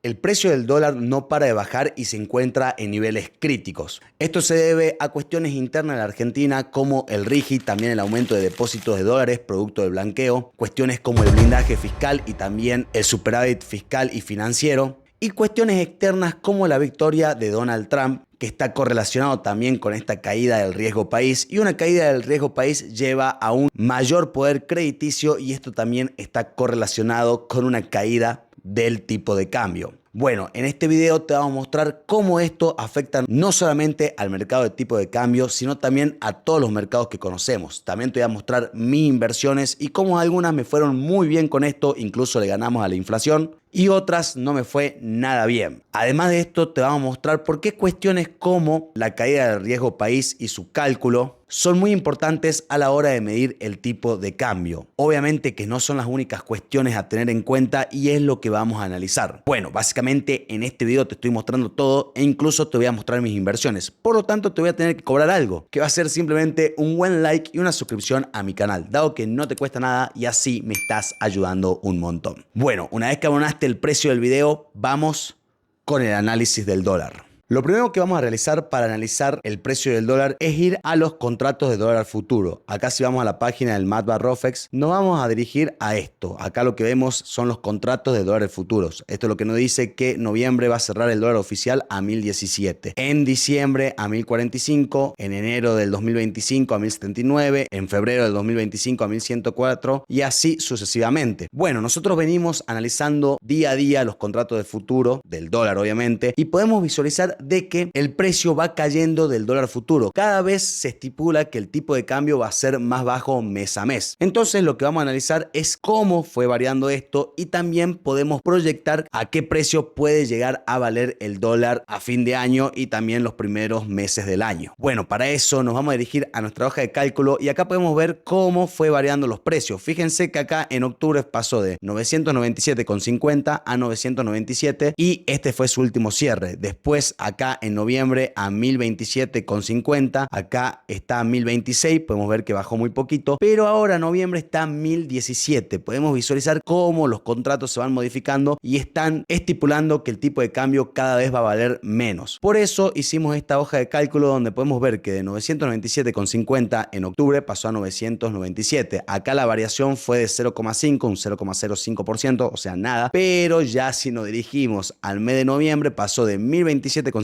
El precio del dólar no para de bajar y se encuentra en niveles críticos. Esto se debe a cuestiones internas de la Argentina como el RIGI, también el aumento de depósitos de dólares producto del blanqueo, cuestiones como el blindaje fiscal y también el superávit fiscal y financiero, y cuestiones externas como la victoria de Donald Trump, que está correlacionado también con esta caída del riesgo país, y una caída del riesgo país lleva a un mayor poder crediticio y esto también está correlacionado con una caída del tipo de cambio. Bueno, en este video te vamos a mostrar cómo esto afecta no solamente al mercado de tipo de cambio, sino también a todos los mercados que conocemos. También te voy a mostrar mis inversiones y cómo algunas me fueron muy bien con esto, incluso le ganamos a la inflación, y otras no me fue nada bien. Además de esto, te vamos a mostrar por qué cuestiones como la caída del riesgo país y su cálculo son muy importantes a la hora de medir el tipo de cambio. Obviamente que no son las únicas cuestiones a tener en cuenta y es lo que vamos a analizar. Bueno, básicamente en este video te estoy mostrando todo e incluso te voy a mostrar mis inversiones. Por lo tanto, te voy a tener que cobrar algo, que va a ser simplemente un buen like y una suscripción a mi canal, dado que no te cuesta nada y así me estás ayudando un montón. Bueno, una vez que abonaste el precio del video, vamos con el análisis del dólar. Lo primero que vamos a realizar para analizar el precio del dólar es ir a los contratos de dólar futuro. Acá si vamos a la página del MATBA/ROFEX, nos vamos a dirigir a esto. Acá lo que vemos son los contratos de dólares futuros. Esto es lo que nos dice que noviembre va a cerrar el dólar oficial a 1017, en diciembre a 1045, en enero del 2025 a 1079, en febrero del 2025 a 1104 y así sucesivamente. Bueno, nosotros venimos analizando día a día los contratos de futuro del dólar obviamente y podemos visualizar de que el precio va cayendo del dólar futuro. Cada vez se estipula que el tipo de cambio va a ser más bajo mes a mes. Entonces lo que vamos a analizar es cómo fue variando esto y también podemos proyectar a qué precio puede llegar a valer el dólar a fin de año y también los primeros meses del año. Bueno, para eso nos vamos a dirigir a nuestra hoja de cálculo y acá podemos ver cómo fue variando los precios. Fíjense que acá en octubre pasó de 997,50 a 997 y este fue su último cierre. Después acá en noviembre a 1027,50, acá está a 1026, podemos ver que bajó muy poquito, pero ahora noviembre está a 1017. Podemos visualizar cómo los contratos se van modificando y están estipulando que el tipo de cambio cada vez va a valer menos. Por eso hicimos esta hoja de cálculo donde podemos ver que de 997,50 en octubre pasó a 997. Acá la variación fue de 0,5, un 0,05%, o sea nada, pero ya si nos dirigimos al mes de noviembre pasó de 1027,50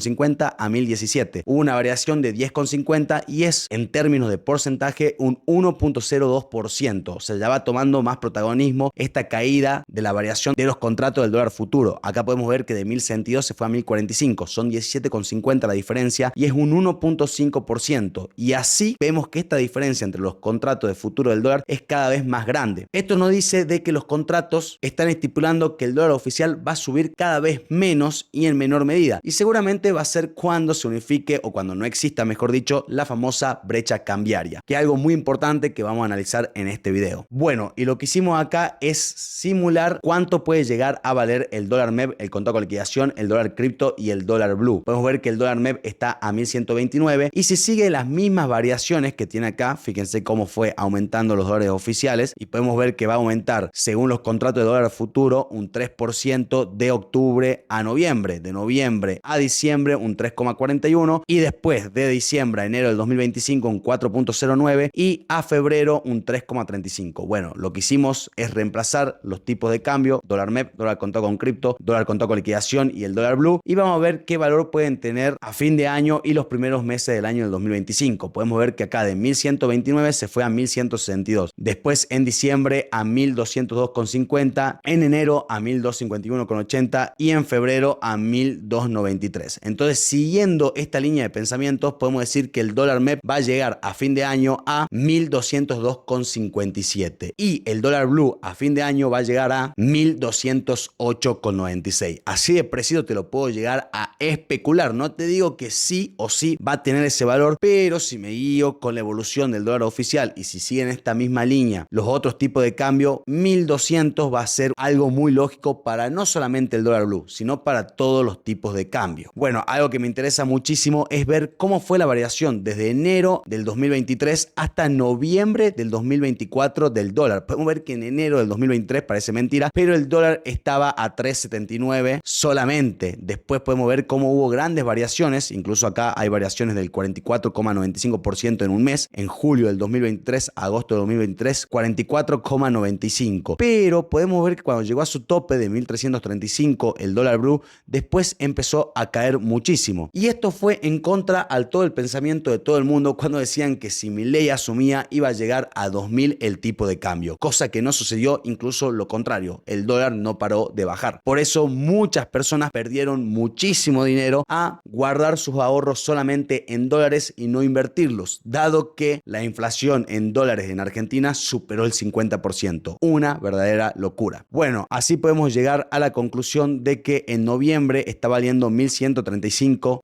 a 1017. Hubo una variación de 10,50 y es en términos de porcentaje un 1,02%. O sea, ya va tomando más protagonismo esta caída de la variación de los contratos del dólar futuro. Acá podemos ver que de 1062 se fue a 1045. Son 17,50 la diferencia y es un 1,5%. Y así vemos que esta diferencia entre los contratos de futuro del dólar es cada vez más grande. Esto nos dice de que los contratos están estipulando que el dólar oficial va a subir cada vez menos y en menor medida. Y seguramente va a ser cuando se unifique o cuando no exista, mejor dicho, la famosa brecha cambiaria, que es algo muy importante que vamos a analizar en este video. Bueno, y lo que hicimos acá es simular cuánto puede llegar a valer el dólar MEP, el contado con liquidación, el dólar cripto y el dólar blue. Podemos ver que el dólar MEP está a 1129 y si sigue las mismas variaciones que tiene acá, fíjense cómo fue aumentando los dólares oficiales y podemos ver que va a aumentar según los contratos de dólar futuro un 3% de octubre a noviembre, de noviembre a diciembre un 3,41 y después de diciembre a enero del 2025 un 4,09 y a febrero un 3,35. Bueno, lo que hicimos es reemplazar los tipos de cambio, dólar MEP, dólar contado con cripto, dólar contado con liquidación y el dólar blue y vamos a ver qué valor pueden tener a fin de año y los primeros meses del año del 2025. Podemos ver que acá de 1129 se fue a 1162, después en diciembre a 1202,50, en enero a 1251,80 y en febrero a 1293. Entonces, siguiendo esta línea de pensamientos, podemos decir que el dólar MEP va a llegar a fin de año a 1202,57 y el dólar blue a fin de año va a llegar a 1208,96. Así de preciso te lo puedo llegar a especular. No te digo que sí o sí va a tener ese valor, pero si me guío con la evolución del dólar oficial y si siguen esta misma línea los otros tipos de cambio, 1200 va a ser algo muy lógico para no solamente el dólar blue, sino para todos los tipos de cambio. Bueno, Bueno, algo que me interesa muchísimo es ver cómo fue la variación desde enero del 2023 hasta noviembre del 2024 del dólar. Podemos ver que en enero del 2023, parece mentira, pero el dólar estaba a 3.79 solamente. Después podemos ver cómo hubo grandes variaciones, incluso acá hay variaciones del 44,95% en un mes, en julio del 2023 a agosto del 2023, 44,95%. Pero podemos ver que cuando llegó a su tope de 1.335 el dólar blue, después empezó a caer muchísimo. Y esto fue en contra al todo el pensamiento de todo el mundo cuando decían que si Milei asumía iba a llegar a 2.000 el tipo de cambio, cosa que no sucedió, incluso lo contrario, el dólar no paró de bajar. Por eso muchas personas perdieron muchísimo dinero a guardar sus ahorros solamente en dólares y no invertirlos, dado que la inflación en dólares en Argentina superó el 50%. Una verdadera locura. Bueno, así podemos llegar a la conclusión de que en noviembre está valiendo 1.135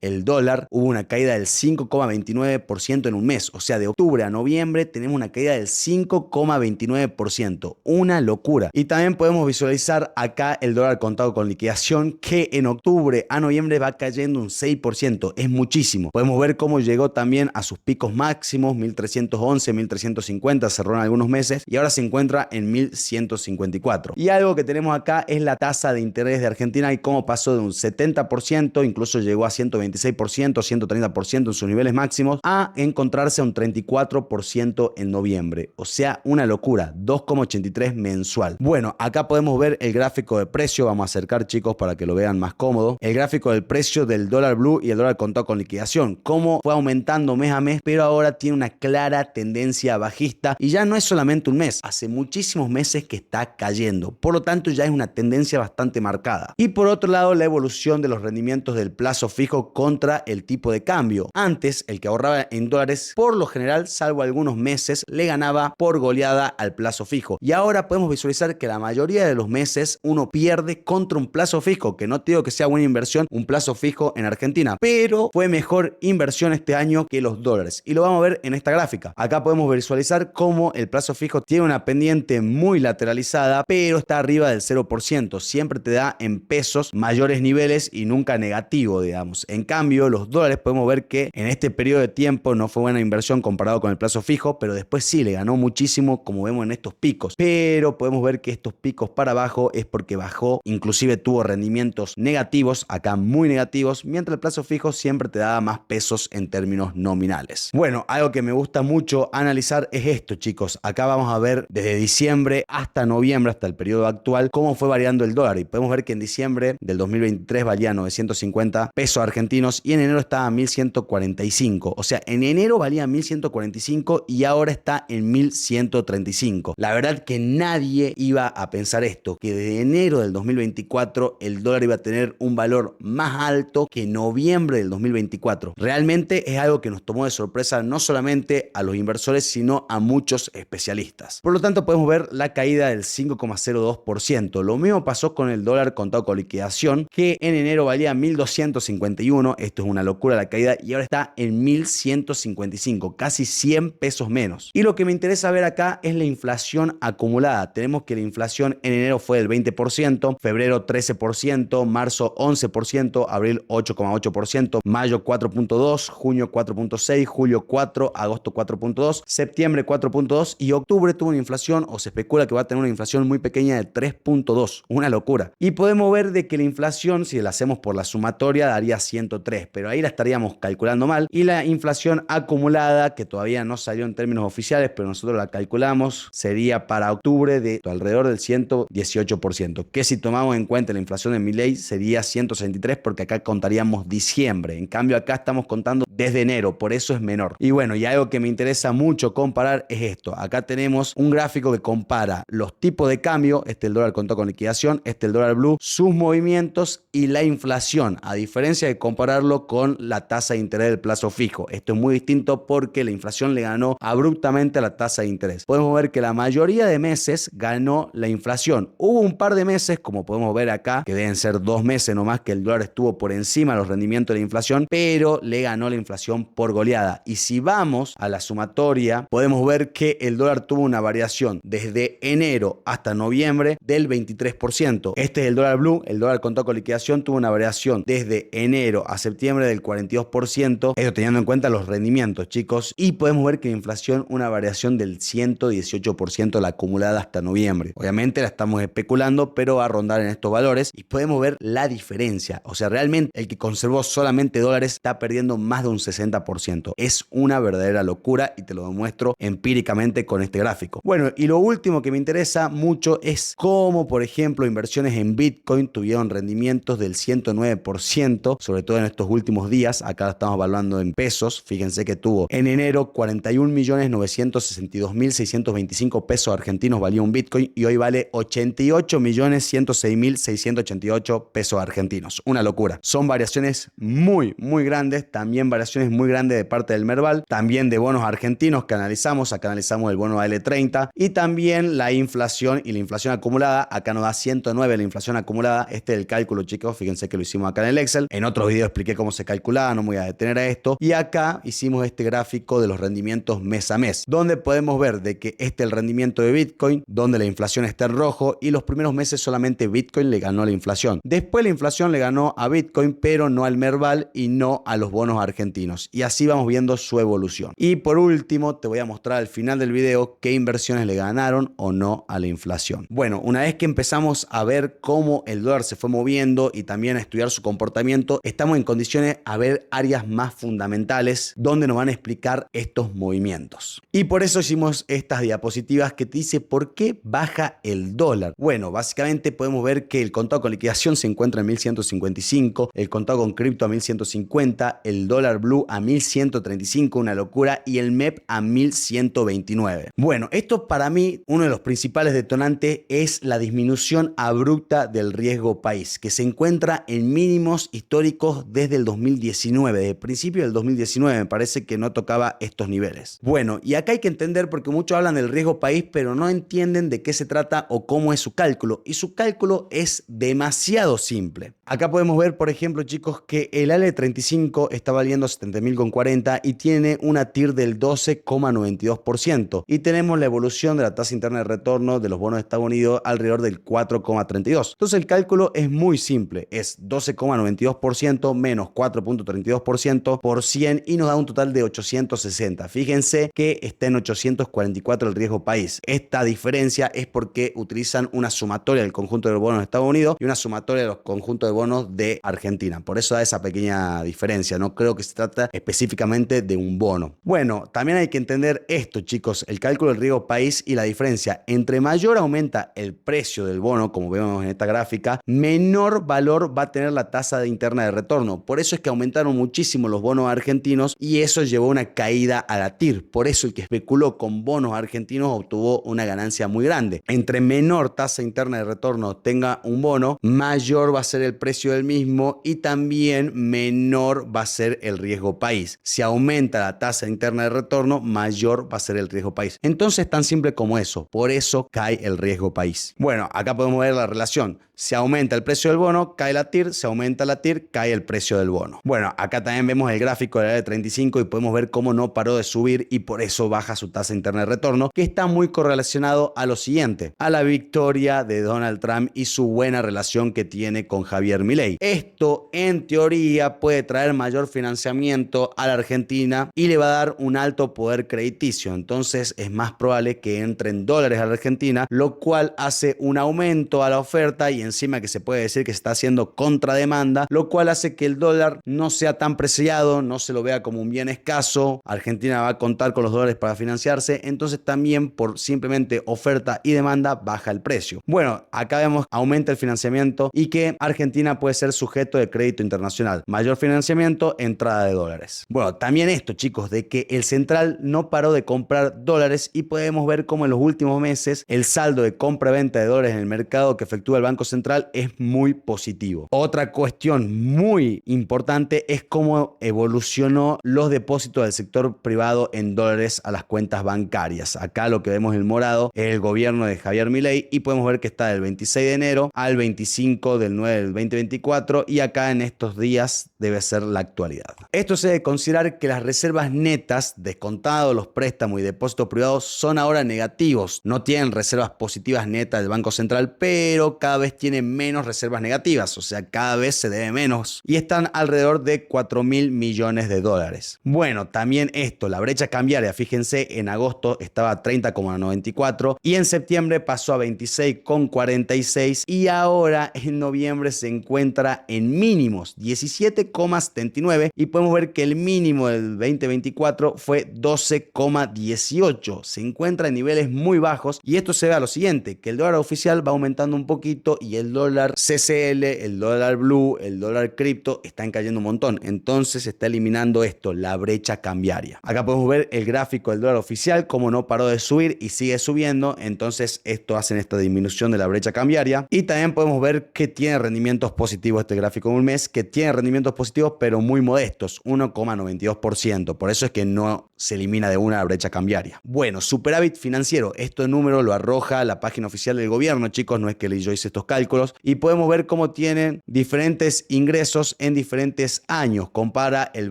el dólar. Hubo una caída del 5,29% en un mes. O sea, de octubre a noviembre tenemos una caída del 5,29%. Una locura. Y también podemos visualizar acá el dólar contado con liquidación, que en octubre a noviembre va cayendo un 6%. Es muchísimo. Podemos ver cómo llegó también a sus picos máximos, 1.311, 1.350, cerró en algunos meses y ahora se encuentra en 1.154. Y algo que tenemos acá es la tasa de interés de Argentina y cómo pasó de un 70%, incluso llegó a 126%, 130% en sus niveles máximos, a encontrarse a un 34% en noviembre. O sea, una locura, 2,83 mensual. Bueno, acá podemos ver el gráfico de precio. Vamos a acercar, chicos, para que lo vean más cómodo. El gráfico del precio del dólar blue y el dólar contado con liquidación. Cómo fue aumentando mes a mes, pero ahora tiene una clara tendencia bajista y ya no es solamente un mes. Hace muchísimos meses que está cayendo. Por lo tanto, ya es una tendencia bastante marcada. Y por otro lado, la evolución de los rendimientos del plazo fijo contra el tipo de cambio. Antes, el que ahorraba en dólares, por lo general, salvo algunos meses, le ganaba por goleada al plazo fijo. Y ahora podemos visualizar que la mayoría de los meses uno pierde contra un plazo fijo, que no te digo que sea buena inversión un plazo fijo en Argentina, pero fue mejor inversión este año que los dólares. Y lo vamos a ver en esta gráfica. Acá podemos visualizar cómo el plazo fijo tiene una pendiente muy lateralizada, pero está arriba del 0%. Siempre te da en pesos mayores niveles y nunca negativo, digamos. En cambio, los dólares podemos ver que en este periodo de tiempo no fue buena inversión comparado con el plazo fijo, pero después sí le ganó muchísimo, como vemos en estos picos. Pero podemos ver que estos picos para abajo es porque bajó, inclusive tuvo rendimientos negativos, acá muy negativos, mientras el plazo fijo siempre te daba más pesos en términos nominales. Bueno, algo que me gusta mucho analizar es esto, chicos. Acá vamos a ver desde diciembre hasta noviembre, hasta el periodo actual, cómo fue variando el dólar. Y podemos ver que en diciembre del 2023 valía 950 pesos argentinos y en enero estaba a 1.145. O sea, en enero valía 1.145 y ahora está en 1.135. La verdad que nadie iba a pensar esto, que desde enero del 2024 el dólar iba a tener un valor más alto que noviembre del 2024. Realmente es algo que nos tomó de sorpresa no solamente a los inversores, sino a muchos especialistas. Por lo tanto, podemos ver la caída del 5,02%. Lo mismo pasó con el dólar contado con liquidación, que en enero valía 1.251. Esto es una locura la caída y ahora está en 1.155, casi 100 pesos menos. Y lo que me interesa ver acá es la inflación acumulada. Tenemos que la inflación en enero fue del 20%, febrero 13%, marzo 11%, abril 8,8%, mayo 4,2%, junio 4,6%, julio 4%, agosto 4,2%, septiembre 4,2% y octubre tuvo una inflación, o se especula que va a tener una inflación muy pequeña de 3,2%. Una locura. Y podemos ver de que la inflación, si la hacemos por la sumatoria, daría 103, pero ahí la estaríamos calculando mal. Y la inflación acumulada, que todavía no salió en términos oficiales, pero nosotros la calculamos, sería para octubre de alrededor del 118%, que si tomamos en cuenta la inflación de Milei sería 163, porque acá contaríamos diciembre. En cambio acá estamos contando desde enero, por eso es menor. Y bueno, y algo que me interesa mucho comparar es esto. Acá tenemos un gráfico que compara los tipos de cambio, este es el dólar contado con liquidación, este es el dólar blue, sus movimientos y la inflación, a diferencia de compararlo con la tasa de interés del plazo fijo. Esto es muy distinto porque la inflación le ganó abruptamente a la tasa de interés. Podemos ver que la mayoría de meses ganó la inflación. Hubo un par de meses, como podemos ver acá, que deben ser 2 meses nomás, que el dólar estuvo por encima de los rendimientos de la inflación, pero le ganó la inflación inflación por goleada. Y si vamos a la sumatoria, podemos ver que el dólar tuvo una variación desde enero hasta noviembre del 23%. Este es el dólar blue, el dólar contado con liquidación tuvo una variación desde enero a septiembre del 42%, esto teniendo en cuenta los rendimientos, chicos, y podemos ver que la inflación una variación del 118% la acumulada hasta noviembre. Obviamente la estamos especulando, pero va a rondar en estos valores y podemos ver la diferencia. O sea, realmente el que conservó solamente dólares está perdiendo más de un 60%. Es una verdadera locura y te lo demuestro empíricamente con este gráfico. Bueno, y lo último que me interesa mucho es cómo, por ejemplo, inversiones en Bitcoin tuvieron rendimientos del 109%, sobre todo en estos últimos días. Acá lo estamos evaluando en pesos. Fíjense que tuvo en enero 41.962.625 pesos argentinos valía un Bitcoin y hoy vale 88.106.688 pesos argentinos. Una locura. Son variaciones muy grandes, también variaciones muy grandes de parte del Merval, también de bonos argentinos que analizamos. Acá analizamos el bono AL30 y también la inflación y la inflación acumulada. Acá nos da 109 la inflación acumulada. Este es el cálculo, chicos. Fíjense que lo hicimos acá en el Excel. En otros videos expliqué cómo se calculaba, no me voy a detener a esto. Y acá hicimos este gráfico de los rendimientos mes a mes, donde podemos ver de que este es el rendimiento de Bitcoin, donde la inflación está en rojo y los primeros meses solamente Bitcoin le ganó la inflación. Después la inflación le ganó a Bitcoin, pero no al Merval y no a los bonos argentinos. Y así vamos viendo su evolución. Y por último, te voy a mostrar al final del video qué inversiones le ganaron o no a la inflación. Bueno, una vez que empezamos a ver cómo el dólar se fue moviendo y también a estudiar su comportamiento, estamos en condiciones a ver áreas más fundamentales donde nos van a explicar estos movimientos. Y por eso hicimos estas diapositivas que te dice por qué baja el dólar. Bueno, básicamente podemos ver que el contado con liquidación se encuentra en 1155, el contado con cripto a 1150, el dólar blue a 1135, una locura, y el MEP a 1129. Bueno, esto para mí, uno de los principales detonantes es la disminución abrupta del riesgo país, que se encuentra en mínimos históricos desde el 2019, desde el principio del 2019 me parece que no tocaba estos niveles. Bueno, y acá hay que entender porque muchos hablan del riesgo país, pero no entienden de qué se trata o cómo es su cálculo, y su cálculo es demasiado simple. Acá podemos ver, por ejemplo, chicos, que el AL35 está valiendo 70.040 y tiene una TIR del 12,92%, y tenemos la evolución de la tasa interna de retorno de los bonos de Estados Unidos alrededor del 4,32. Entonces el cálculo es muy simple, es 12,92% menos 4,32% por 100 y nos da un total de 860. Fíjense que está en 844 el riesgo país. Esta diferencia es porque utilizan una sumatoria del conjunto de los bonos de Estados Unidos y una sumatoria de los conjuntos de bonos de Argentina. Por eso da esa pequeña diferencia. No creo que se trata específicamente de un bono. Bueno, también hay que entender esto, chicos, el cálculo del riesgo país y la diferencia. Entre mayor aumenta el precio del bono, como vemos en esta gráfica, menor valor va a tener la tasa interna de retorno. Por eso es que aumentaron muchísimo los bonos argentinos y eso llevó a una caída a la TIR. Por eso el que especuló con bonos argentinos obtuvo una ganancia muy grande. Entre menor tasa interna de retorno tenga un bono, mayor va a ser el precio del mismo y también menor va a ser el riesgo país. Si aumenta la tasa interna de retorno, mayor va a ser el riesgo país. Entonces, tan simple como eso. Por eso cae el riesgo país. Bueno, acá podemos ver la relación. Si aumenta el precio del bono, cae la TIR. Si aumenta la TIR, cae el precio del bono. Bueno, acá también vemos el gráfico de la AL35 y podemos ver cómo no paró de subir y por eso baja su tasa interna de retorno, que está muy correlacionado a lo siguiente, a la victoria de Donald Trump y su buena relación que tiene con Javier Milei. Esto, en teoría, puede traer mayor financiamiento a la Argentina y le va a dar un alto poder crediticio. Entonces, es más probable que entren dólares a la Argentina, lo cual hace un aumento a la oferta y encima que se puede decir que se está haciendo contrademanda, lo cual hace que el dólar no sea tan preciado, no se lo vea como un bien escaso. Argentina va a contar con los dólares para financiarse, entonces también por simplemente oferta y demanda baja el precio. Bueno, acá vemos aumenta el financiamiento y que Argentina puede ser sujeto de crédito internacional. Mayor financiamiento, entrada de dólares. Bueno, también esto, chicos, de que el central no paró de comprar dólares y podemos ver cómo en los últimos meses el saldo de compra-venta de dólares en el mercado que efectúa el Banco Central es muy positivo. Otra cuestión muy importante es cómo evolucionó los depósitos del sector privado en dólares a las cuentas bancarias. Acá lo que vemos en morado es el gobierno de Javier Milei y podemos ver que está del 26 de enero al 25 del 9 del 2024 y acá en estos días debe ser la actualidad. Esto se debe considerar que las reservas netas, descontados los préstamos y depósitos privados, son ahora negativos. No tienen reservas positivas netas del Banco Central, pero cada vez tienen menos reservas negativas, o sea, cada vez se debe menos y están alrededor de 4.000 millones de dólares. Bueno, también esto, la brecha cambiaria, fíjense, en agosto estaba a 30,94 y en septiembre pasó a 26,46 y ahora en noviembre se encuentra en mínimos 17,79 y podemos ver que el mínimo del 2024 fue 12,18. Se encuentra en niveles muy bajos y esto se ve a lo siguiente, que el dólar oficial va aumentando un poquito y el dólar CCL, el dólar blue, el dólar cripto están cayendo un montón. Entonces se está eliminando esto, la brecha cambiaria. Acá podemos ver el gráfico del dólar oficial, como no paró de subir y sigue subiendo. Entonces esto hace esta disminución de la brecha cambiaria. Y también podemos ver que tiene rendimientos positivos este gráfico en un mes, que tiene rendimientos positivos pero muy modestos, 1,92%. Por eso es que no se elimina de una la brecha cambiaria. Bueno, superávit financiero. Este número lo arroja la página oficial del gobierno, chicos, no es que yo hice estos cálculos. Y podemos ver cómo tienen diferentes ingresos en diferentes años. Compara el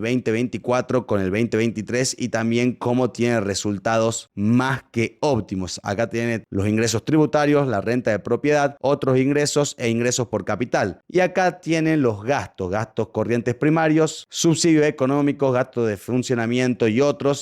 2024 con el 2023 y también cómo tiene resultados más que óptimos. Acá tienen los ingresos tributarios, la renta de propiedad, otros ingresos e ingresos por capital. Y acá tienen los gastos corrientes primarios, subsidios económicos, gastos de funcionamiento y otro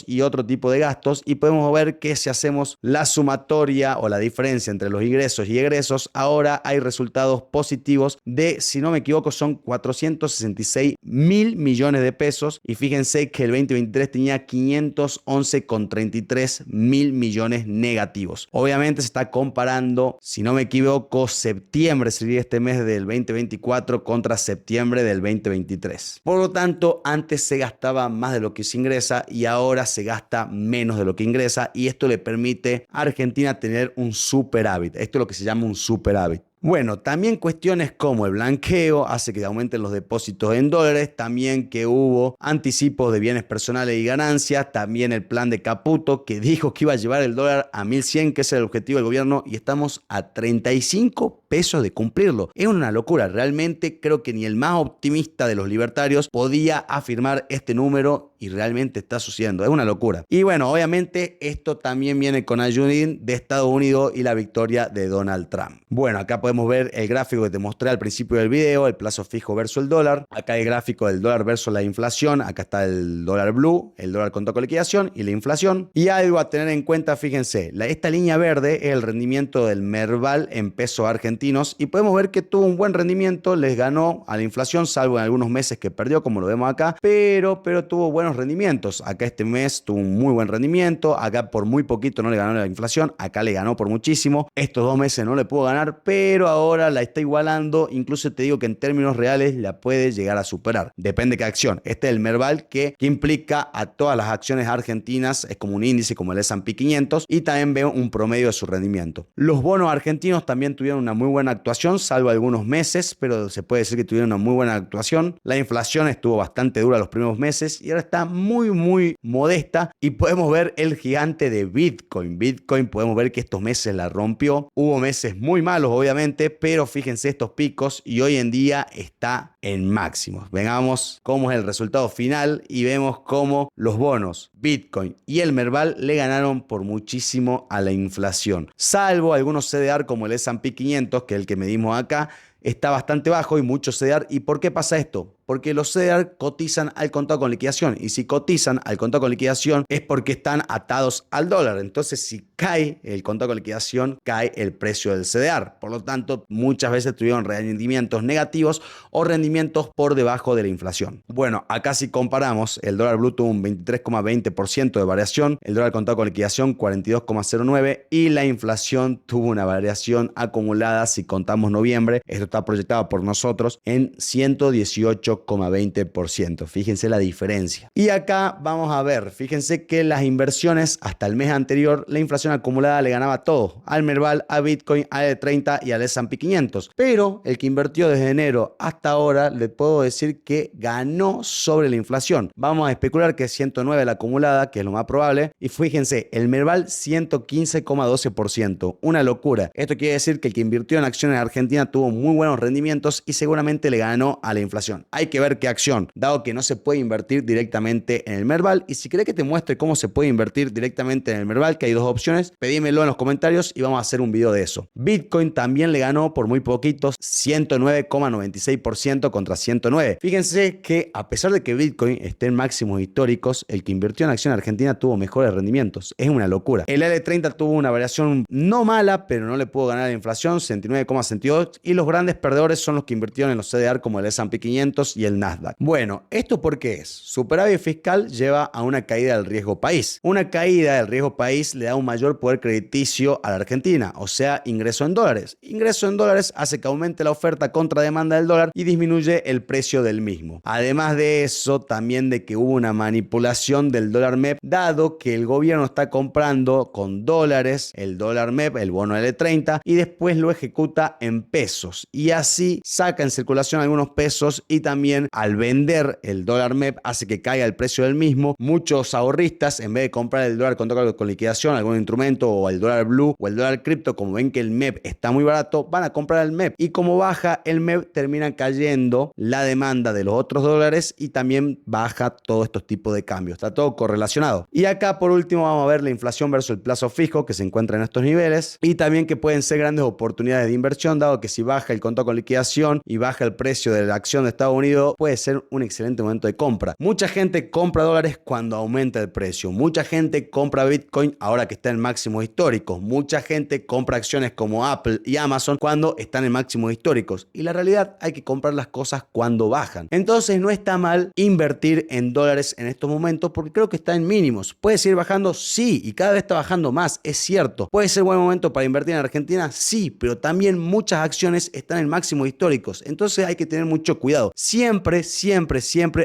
tipo de gastos. Y podemos ver que si hacemos la sumatoria o la diferencia entre los ingresos y egresos, ahora hay resultados positivos de, si no me equivoco, son 466.000 millones de pesos y fíjense que el 2023 tenía 511,33 mil millones negativos. Obviamente se está comparando, si no me equivoco, septiembre sería este mes del 2024 contra septiembre del 2023. Por lo tanto, antes se gastaba más de lo que se ingresa y ahora se gasta menos de lo que ingresa y esto le permite a Argentina tener un superávit. Esto es lo que se llama un superávit. Bueno, también cuestiones como el blanqueo hace que aumenten los depósitos en dólares, también que hubo anticipos de bienes personales y ganancias, también el plan de Caputo que dijo que iba a llevar el dólar a 1.100, que es el objetivo del gobierno, y estamos a 35 pesos de cumplirlo. Es una locura, realmente creo que ni el más optimista de los libertarios podía afirmar este número y realmente está sucediendo, es una locura. Y bueno, obviamente esto también viene con ayudín de Estados Unidos y la victoria de Donald Trump. Bueno, acá podemos ver el gráfico que te mostré al principio del video, el plazo fijo versus el dólar. Acá el gráfico del dólar versus la inflación. Acá está el dólar blue, el dólar contado con liquidación y la inflación. Y algo a tener en cuenta, fíjense, esta línea verde es el rendimiento del Merval en pesos argentinos y podemos ver que tuvo un buen rendimiento, les ganó a la inflación, salvo en algunos meses que perdió, como lo vemos acá, pero tuvo buenos rendimientos. Acá este mes tuvo un muy buen rendimiento, acá por muy poquito no le ganó la inflación, acá le ganó por muchísimo. Estos 2 meses no le pudo ganar, pero ahora la está igualando, incluso te digo que en términos reales la puede llegar a superar. Depende de qué acción. Este es el Merval que implica a todas las acciones argentinas, es como un índice como el S&P 500 y también veo un promedio de su rendimiento. Los bonos argentinos también tuvieron una muy buena actuación, salvo algunos meses, pero se puede decir que tuvieron una muy buena actuación. La inflación estuvo bastante dura los primeros meses y ahora está muy modesta y podemos ver el gigante de Bitcoin. Bitcoin podemos ver que estos meses la rompió. Hubo meses muy malos, obviamente, pero fíjense estos picos y hoy en día está en máximos. Veamos cómo es el resultado final y vemos cómo los bonos, Bitcoin y el Merval le ganaron por muchísimo a la inflación. Salvo algunos CDR como el S&P 500, que es el que medimos acá, está bastante bajo y mucho CDR. ¿Y por qué pasa esto? Porque los CDR cotizan al contado con liquidación y si cotizan al contado con liquidación es porque están atados al dólar. Entonces si cae el contado con liquidación, cae el precio del CDR. Por lo tanto, muchas veces tuvieron rendimientos negativos o rendimientos por debajo de la inflación. Bueno, acá si comparamos, el dólar blue tuvo un 23,20% de variación, el dólar contado con liquidación 42,09% y la inflación tuvo una variación acumulada, si contamos noviembre, esto está proyectado por nosotros en 118,20%. Fíjense la diferencia. Y acá vamos a ver, fíjense que las inversiones hasta el mes anterior, la inflación acumulada le ganaba todo, al Merval, a Bitcoin, al E30 y al S&P 500. Pero el que invirtió desde enero hasta ahora, le puedo decir que ganó sobre la inflación. Vamos a especular que es 109 la acumulada, que es lo más probable. Y fíjense, el Merval 115,12%. Una locura. Esto quiere decir que el que invirtió en acciones en Argentina tuvo muy buenos rendimientos y seguramente le ganó a la inflación. Hay que ver qué acción, dado que no se puede invertir directamente en el Merval. Y si querés que te muestre cómo se puede invertir directamente en el Merval, que hay dos opciones, pedímelo en los comentarios y vamos a hacer un video de eso. Bitcoin también le ganó por muy poquitos, 109,96% contra 109. Fíjense que a pesar de que Bitcoin esté en máximos históricos, el que invirtió en acción argentina tuvo mejores rendimientos. Es una locura. El L30 tuvo una variación no mala, pero no le pudo ganar a la inflación, 69,62, y los grandes perdedores son los que invirtieron en los CDR como el S&P 500 y el Nasdaq. Bueno, ¿esto por qué es? Superávit fiscal lleva a una caída del riesgo país. Una caída del riesgo país le da un mayor poder crediticio a la Argentina, o sea, ingreso en dólares. Ingreso en dólares hace que aumente la oferta contra demanda del dólar y disminuye el precio del mismo. Además de eso, también de que hubo una manipulación del dólar MEP, dado que el gobierno está comprando con dólares el dólar MEP, el bono L30, y después lo ejecuta en pesos. Y así saca en circulación algunos pesos y también al vender el dólar MEP hace que caiga el precio del mismo. Muchos ahorristas, en vez de comprar el dólar con liquidación, algún instrumento o el dólar blue o el dólar cripto, como ven que el MEP está muy barato, van a comprar el MEP. Y como baja el MEP, termina cayendo la demanda de los otros dólares y también baja todos estos tipos de cambios. Está todo correlacionado. Y acá por último vamos a ver la inflación versus el plazo fijo que se encuentra en estos niveles y también que pueden ser grandes oportunidades de inversión, dado que si baja el contado con liquidación y baja el precio de la acción de Estados Unidos, puede ser un excelente momento de compra. Mucha gente compra dólares cuando aumenta el precio. Mucha gente compra Bitcoin ahora que está en máximos históricos. Mucha gente compra acciones como Apple y Amazon cuando están en máximos históricos. Y la realidad, hay que comprar las cosas cuando bajan. Entonces no está mal invertir en dólares en estos momentos porque creo que está en mínimos. ¿Puede seguir bajando? Sí, y cada vez está bajando más, es cierto. ¿Puede ser buen momento para invertir en Argentina? Sí, pero también muchas acciones están en máximos históricos. Entonces hay que tener mucho cuidado. Siempre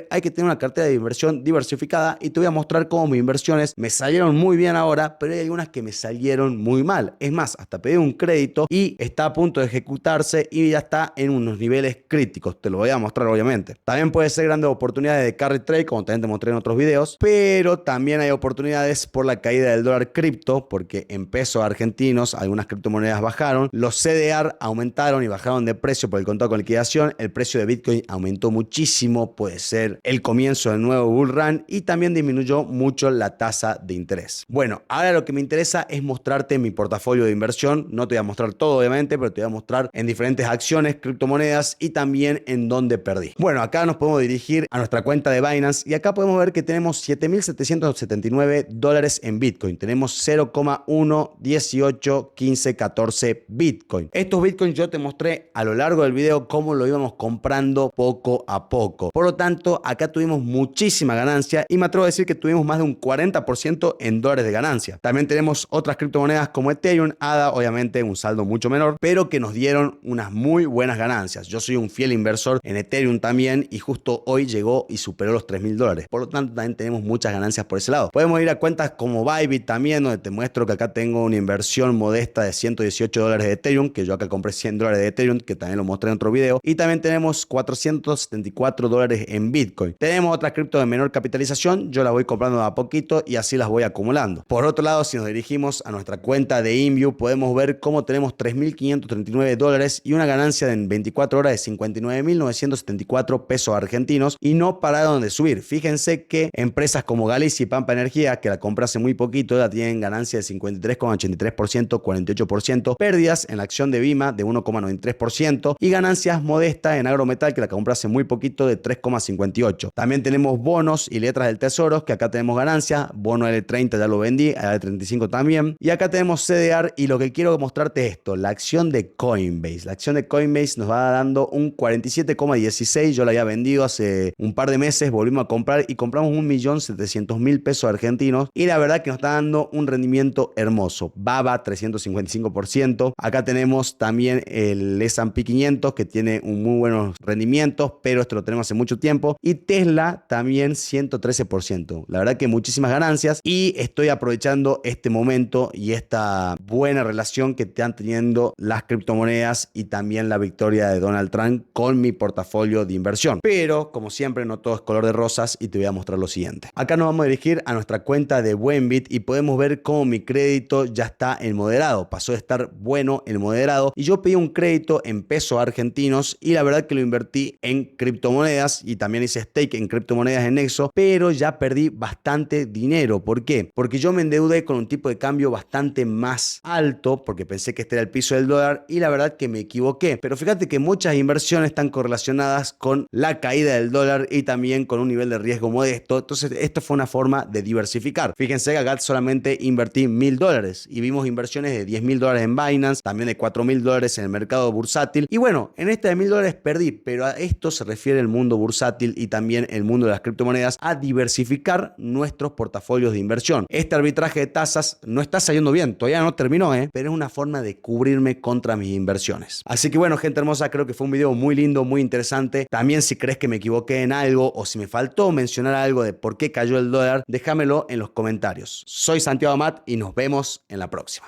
hay que tener una cartera de inversión diversificada y te voy a mostrar cómo mis inversiones me salieron muy bien ahora, pero hay algunas que me salieron muy mal. Es más, hasta pedí un crédito y está a punto de ejecutarse y ya está en unos niveles críticos. Te lo voy a mostrar obviamente. También puede ser grandes oportunidades de carry trade, como también te mostré en otros videos, pero también hay oportunidades por la caída del dólar cripto, porque en pesos argentinos algunas criptomonedas bajaron, los CDR aumentaron y bajaron de precio por el contado con liquidación, el precio de Bitcoin aumentó muchísimo, puede ser el comienzo del nuevo bull run y también disminuyó mucho la tasa de interés. Bueno, ahora lo que me interesa es mostrarte mi portafolio de inversión. No te voy a mostrar todo obviamente, pero te voy a mostrar en diferentes acciones, criptomonedas y también en dónde perdí. Bueno, acá nos podemos dirigir a nuestra cuenta de Binance y acá podemos ver que tenemos 7.779 dólares en Bitcoin. Tenemos 0,1, 18, 15, 14 Bitcoin. Estos Bitcoin yo te mostré a lo largo del video cómo lo íbamos comprando poco a poco. Por lo tanto, acá tuvimos muchísima ganancia y me atrevo a decir que tuvimos más de un 40% en dólares de ganancia. También tenemos otras criptomonedas como Ethereum, ADA, obviamente un saldo mucho menor, pero que nos dieron unas muy buenas ganancias. Yo soy un fiel inversor en Ethereum también y justo hoy llegó y superó los $3.000. Por lo tanto, también tenemos muchas ganancias por ese lado. Podemos ir a cuentas como Bybit también, donde te muestro que acá tengo una inversión modesta de 118 dólares de Ethereum, que yo acá compré 100 dólares de Ethereum, que también lo mostré en otro video. Y también tenemos 474 dólares en Bitcoin. Tenemos otras cripto de menor capitalización, yo las voy comprando a poquito y así las voy acumulando. Por otro lado, si nos dirigimos a nuestra cuenta de InView, podemos ver cómo tenemos 3.539 dólares y una ganancia en 24 horas de 59.974 pesos argentinos y no pararon de subir. Fíjense que empresas como Galicia y Pampa Energía, que la compré hace muy poquito, ya tienen ganancia de 53,83%, 48%, pérdidas en la acción de Vima de 1,93% y ganancias modestas en Agrometal, que la compré hace muy poquito, de 3,58%. También tenemos bonos y letras del tesoro, que acá tenemos ganancias, bono L30 ya lo vendí, L35 también, y acá tenemos CDR y lo que quiero mostrarte es esto, la acción de Coinbase. La acción de Coinbase nos va dando un 47,16, yo la había vendido hace un par de meses, volvimos a comprar y compramos 1.700.000 pesos argentinos y la verdad que nos está dando un rendimiento hermoso. BABA 355%, acá tenemos también el S&P S&P 500 que tiene un muy buenos rendimientos, pero esto lo tenemos hace mucho tiempo. Y Tesla también 113%. La verdad que muchísimas ganancias y estoy aprovechando este momento y esta buena relación que están teniendo las criptomonedas y también la victoria de Donald Trump con mi portafolio de inversión. Pero, como siempre, no todo es color de rosas y te voy a mostrar lo siguiente. Acá nos vamos a dirigir a nuestra cuenta de Buenbit y podemos ver cómo mi crédito ya está en moderado. Pasó de estar bueno en moderado y yo pedí un crédito en pesos argentinos y la verdad que lo invertí en criptomonedas y también hice stake en criptomonedas en Nexo, pero ya perdí bastante dinero. ¿Por qué? Porque yo me endeudé con un tipo de cambio bastante más alto porque pensé que este era el piso del dólar y la verdad que me equivoqué. Pero fíjate que muchas inversiones están correlacionadas con la caída del dólar y también con un nivel de riesgo modesto. Entonces esto fue una forma de diversificar. Fíjense que acá solamente invertí $1.000 y vimos inversiones de $10.000 en Binance, también de $4.000 en el mercado bursátil. Y bueno, en este de $1.000 perdí, pero a esto se refiere el mundo bursátil y también el mundo de las criptomonedas, a diversificar nuestros portafolios de inversión. Este arbitraje de tasas no está saliendo bien, todavía no terminó, pero es una forma de cubrirme contra mis inversiones. Así que bueno, gente hermosa, creo que fue un video muy lindo, muy interesante. También si crees que me equivoqué en algo o si me faltó mencionar algo de por qué cayó el dólar, déjamelo en los comentarios. Soy Santiago Amat y nos vemos en la próxima.